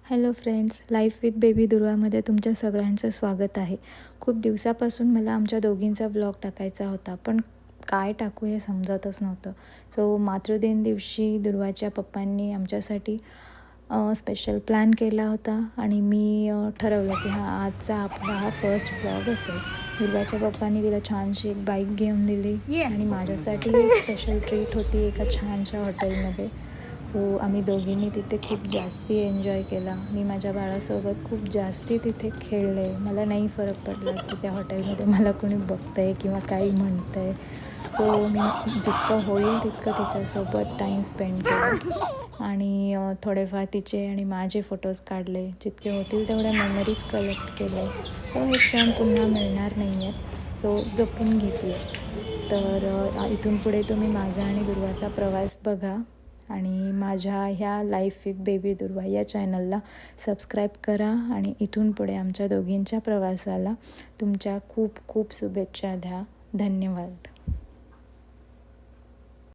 Hello friends, life with baby दुर्वामध्ये तुमच्या सगळ्यांचं स्वागत आहे. खूप दिवसापासून मला आमच्या दोघींचा व्लॉग टाकायचा होता, पण काय टाकू हे समजतच नव्हतं. सो मातृदिन दिवशी दुर्वाच्या पप्पांनी आमच्यासाठी स्पेशल प्लॅन केला होता आणि मी ठरवलं की आजचा आपला हा फर्स्ट व्लॉग असेल. दुर्वाच्या पप्पांनी तिला छानशी एक बाईक घेऊन दिली आणि माझ्यासाठी एक स्पेशल ट्रीट होती एका छानशा हॉटेलमध्ये. सो आम्ही दोघींनी तिथे खूप जास्ती एन्जॉय केला. मी माझ्या बाळासोबत खूप जास्ती तिथे खेळले. मला नाही फरक पडला की त्या हॉटेलमध्ये मला कोणी बघतं आहे किंवा काही म्हणतं आहे. सो मी जितकं होईल तितकं तिच्यासोबत टाईम स्पेंड केला आणि थोडेफार तिचे आणि माझे फोटोज काढले. जितके होतील तेवढ्या मेमरीज कलेक्ट केले. सो हे क्षण पुन्हा मिळणार नाही आहेत, सो जपून घेतले. तर इथून पुढे तुम्ही माझा आणि दुर्वाचा प्रवास बघा आणि माझ्या ह्या लाईफ विथ बेबी दुर्वा या चॅनलला सबस्क्राईब करा आणि इथून पुढे आमच्या दोघींच्या प्रवासाला तुमच्या खूप खूप शुभेच्छा द्या. धन्यवाद.